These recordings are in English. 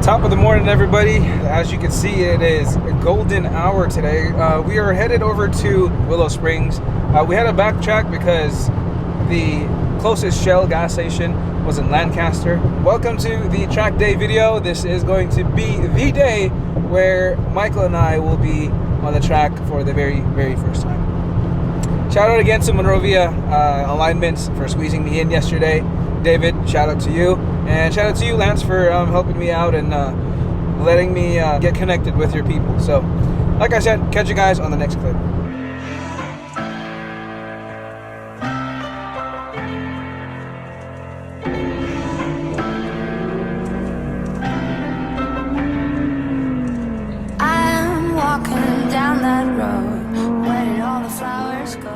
Top of the morning, everybody. As you can see, it is a golden hour today. We are headed over to Willow Springs. We had to backtrack because the closest Shell gas station was in Lancaster. Welcome to the track day video. This is going to be the day where Michael and I will be on the track for the very first time. Shout out again to Monrovia Alignments for squeezing me in yesterday. David, shout out to you. And shout out to you, Lance, for helping me out and letting me get connected with your people. So, like I said, catch you guys on the next clip. I'm walking down that road. Where did all the flowers go?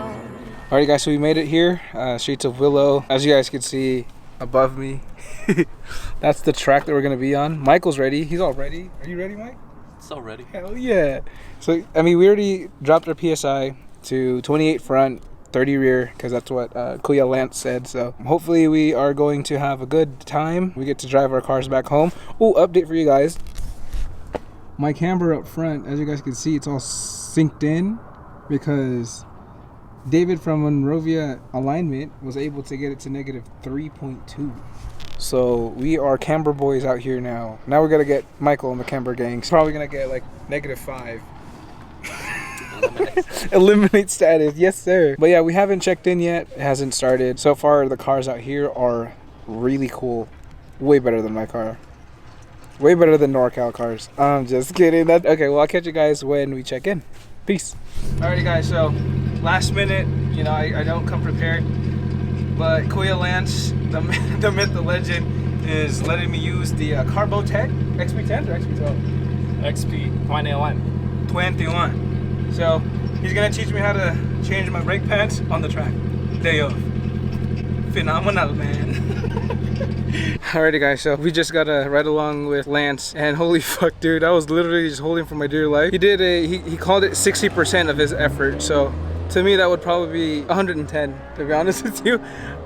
Alright guys, so we made it here, streets of Willow. As you guys can see above me, that's the track that we're gonna be on. Michael's ready. He's all ready. Are you ready, Mike? It's all ready. Hell yeah. So, I mean, we already dropped our PSI to 28 front, 30 rear, because that's what Kuya Lance said. So hopefully we are going to have a good time. We get to drive our cars back home. Oh, update for you guys. My camber up front, as you guys can see, it's all synced in because David from Monrovia Alignment was able to get it to negative 3.2. So we are camber boys out here now. Now we gotta get Michael and the camber gang. He's probably gonna get like negative 5. Eliminate status, yes sir. But yeah, we haven't checked in yet. It hasn't started. So far the cars out here are really cool. Way better than my car. Way better than NorCal cars. I'm just kidding. Okay, well I'll catch you guys when we check in. Peace. Alrighty guys, so last minute, you know, I don't come prepared, but Kuya Lance, the myth, the legend, is letting me use the Carbotech XP10 or XP12? XP 21. So he's gonna teach me how to change my brake pads on the track. Day of. Phenomenal, man. Alrighty guys, so we just got a ride along with Lance, and holy fuck dude, I was literally just holding for my dear life. He called it 60% of his effort, so to me that would probably be 110 to be honest with you.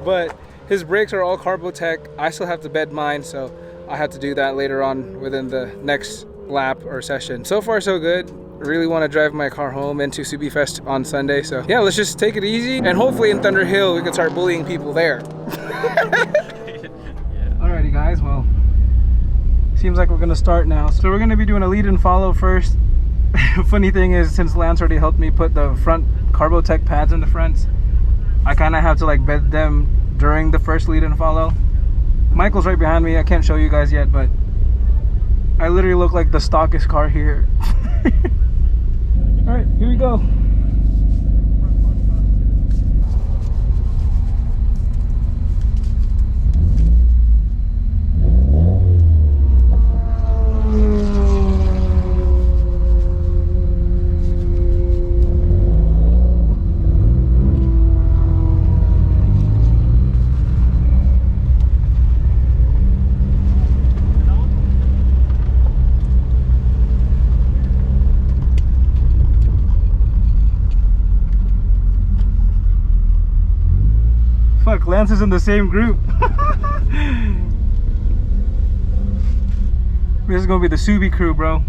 But his brakes are all Carbotech. I still have to bed mine, so I have to do that later on within the next lap or session. So far so good. I really want to drive my car home into Subi Fest on Sunday, so yeah, let's just take it easy, and hopefully in Thunder Hill we can start bullying people there. Alrighty guys, well, seems like we're gonna start now. So we're gonna be doing a lead and follow first. Funny thing is, since Lance already helped me put the front Carbotech pads in the fronts, I kind of have to like bed them during the first lead and follow. Michael's right behind me. I can't show you guys yet, but I literally look like the stockest car here. All right, here we go. Fuck, Lance is in the same group. This is gonna be the Subi crew, bro.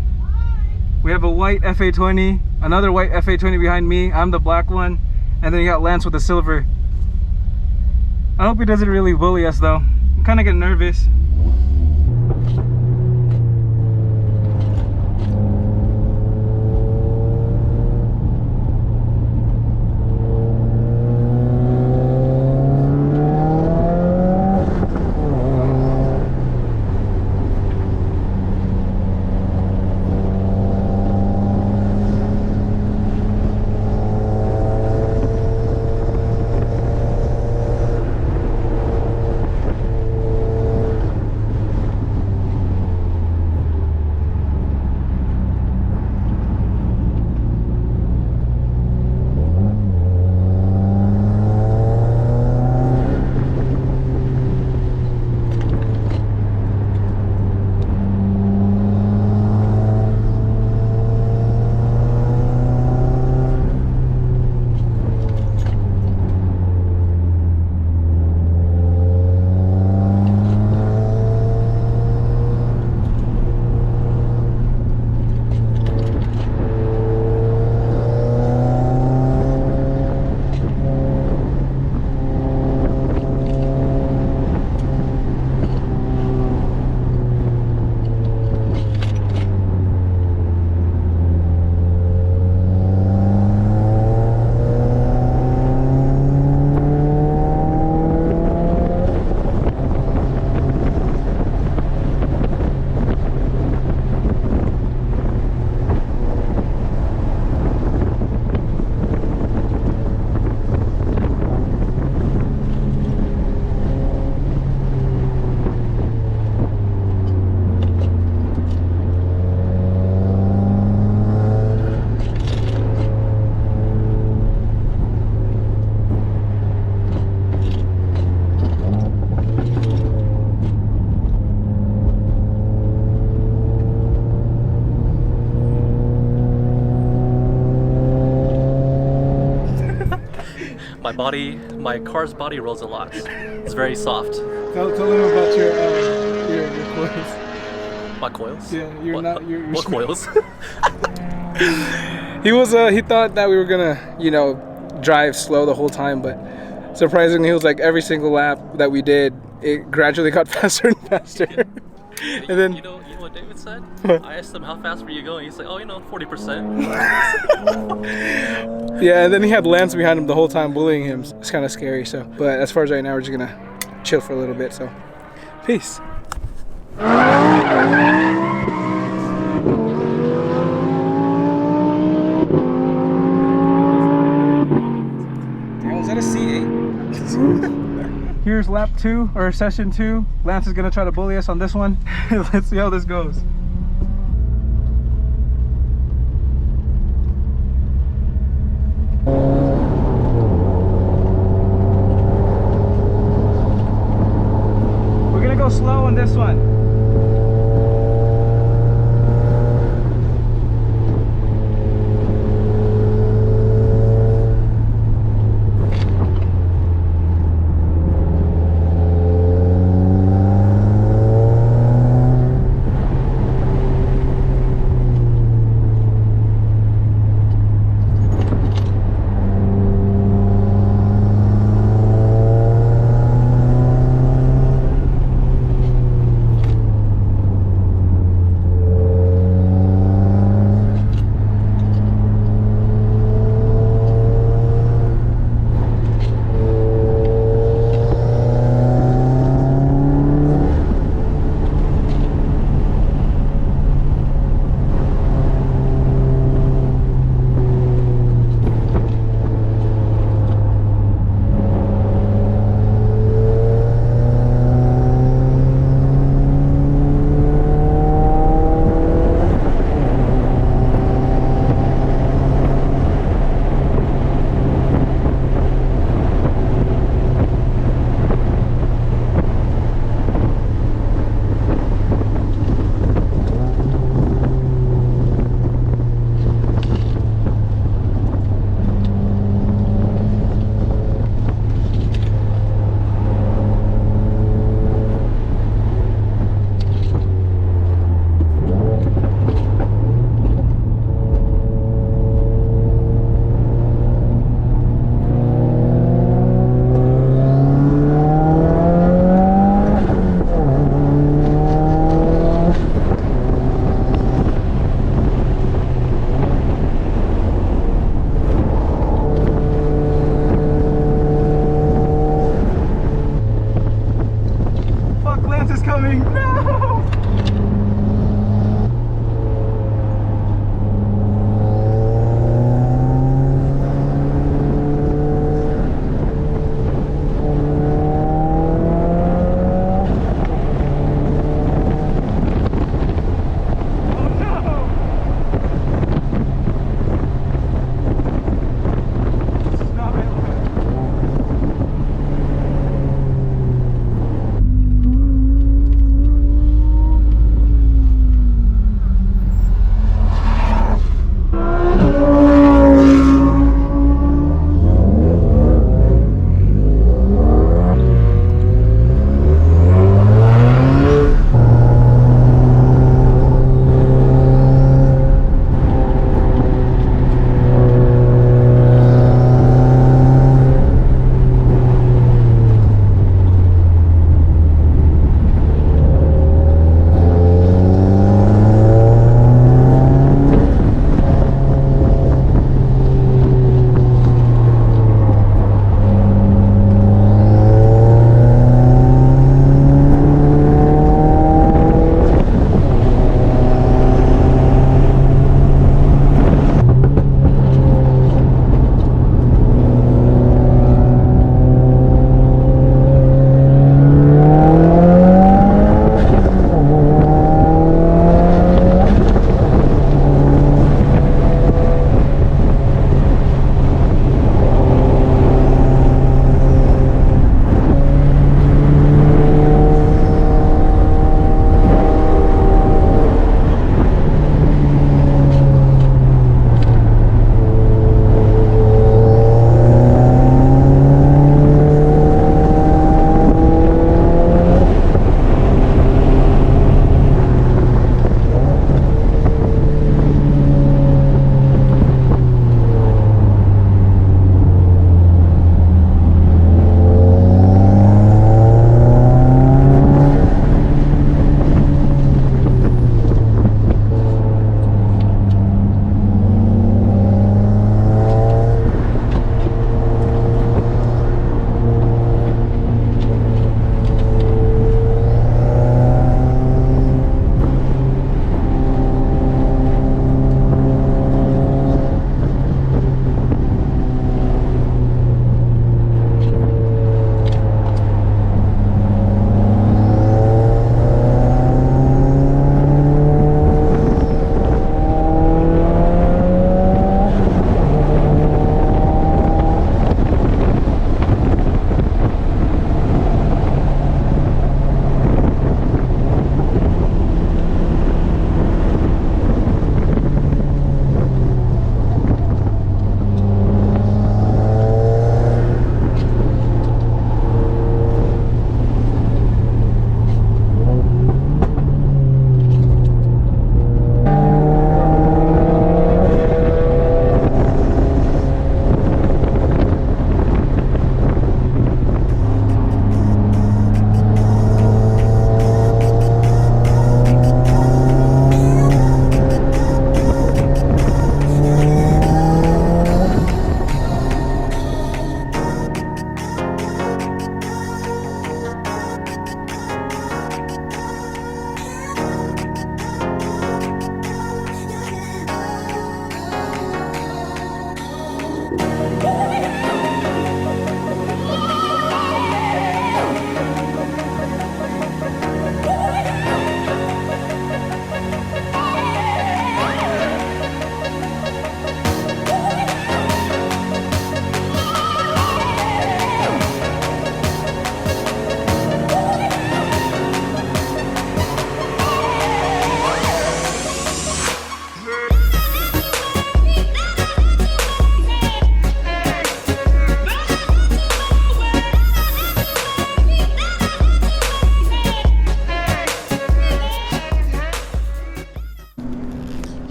We have a white FA20, another white FA20 behind me. I'm the black one, and then you got Lance with the silver. I hope he doesn't really bully us though. I'm kind of getting nervous. my car's body rolls a lot. It's very soft. Tell them about your coils. My coils? Yeah, you're what coils? He thought that we were gonna, you know, drive slow the whole time, but surprisingly, he was like, every single lap that we did, it gradually got faster and faster. And then, you know what David said? What? I asked him, how fast were you going? He's like, oh, 40%. yeah, and then he had Lance behind him the whole time bullying him. It's kind of scary. So, but as far as right now, we're just gonna chill for a little bit. So, peace. Was that a C8? Here's lap 2 or session 2. Lance is gonna try to bully us on this one. Let's see how this goes. We're gonna go slow on this one.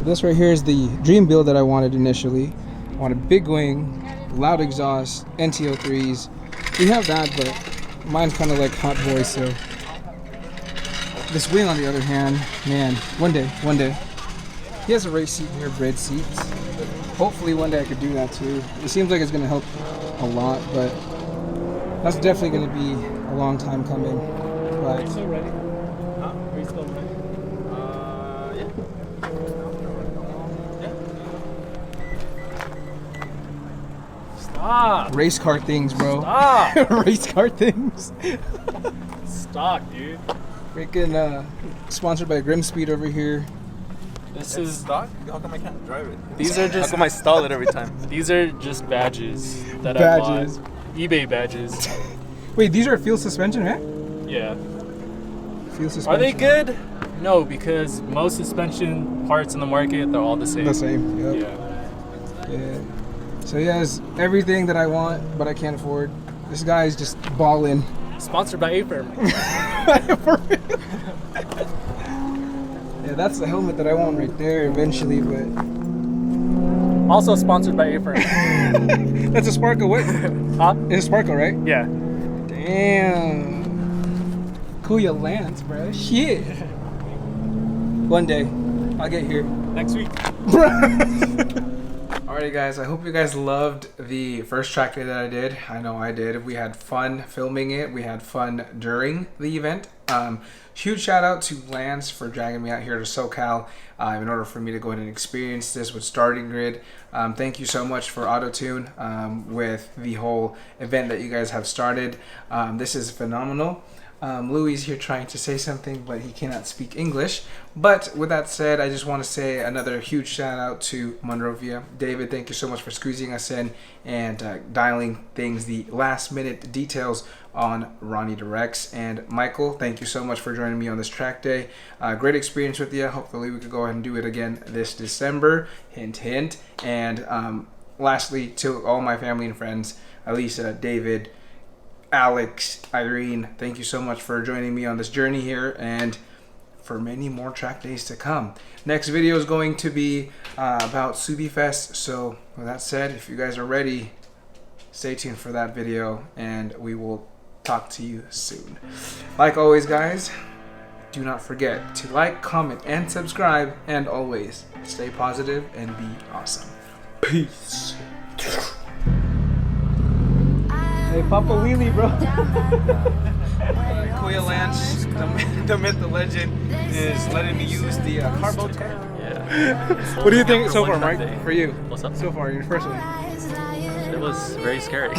This right here is the dream build that I wanted initially. I wanted big wing, loud exhaust, NTO3s. We have that, but mine's kind of like hot boy, so. This wing, on the other hand, man, one day. He has a race seat here, bread seats. Hopefully one day I could do that too. It seems like it's gonna help a lot, but that's definitely gonna be a long time coming. But Are you still ready? Huh? Are you still ready? Yeah. Stop! race car things, bro. Stop! Race car things. Stop, dude. Freaking sponsored by Grimspeed over here. This is stock? How come I can't drive it? These are How just come I stall it every time? these are just badges that Badges. I bought. eBay badges. Wait, these are field suspension, right? Yeah. Field suspension. Are they good? No, because most suspension parts in the market, they're all the same. The same. Yep. Yeah. Yeah. So he has everything that I want, but I can't afford. This guy's just balling. Sponsored by A-Firm. Yeah, that's the helmet that I want right there eventually, but Also sponsored by A-Firm. that's a Sparkle. What? Huh? It's a Sparkle, right? Yeah. Damn. Cool your Lance, bro. Shit. One day, I'll get here. Next week. Alrighty guys, I hope you guys loved the first track day that I did. I know I did. We had fun filming it. We had fun during the event. Huge shout out to Lance for dragging me out here to SoCal in order for me to go ahead and experience this with Starting Grid. Thank you so much for AutoTune with the whole event that you guys have started. This is phenomenal. Louis is here trying to say something, but he cannot speak English. But with that said, I just want to say another huge shout out to Monrovia. David, thank you so much for squeezing us in and dialing things, the last minute details on Ronnie WRX. And Michael, thank you so much for joining me on this track day. Great experience with you. Hopefully we could go ahead and do it again this December. Hint, hint. And lastly, to all my family and friends, Alisa, David, Alex, Irene, thank you so much for joining me on this journey here and for many more track days to come. Next video is going to be about Subi Fest. So with that said, if you guys are ready, stay tuned for that video and we will talk to you soon. Like always guys, do not forget to like, comment, and subscribe, and always stay positive and be awesome. Peace. Hey, Papa Wheelie, bro. Kuya Lance, the myth, the legend, is letting me use the carbo tank. Yeah. What do you think After so one far, track Mike? day. For you? What's up? So far, your first one. It was very scary.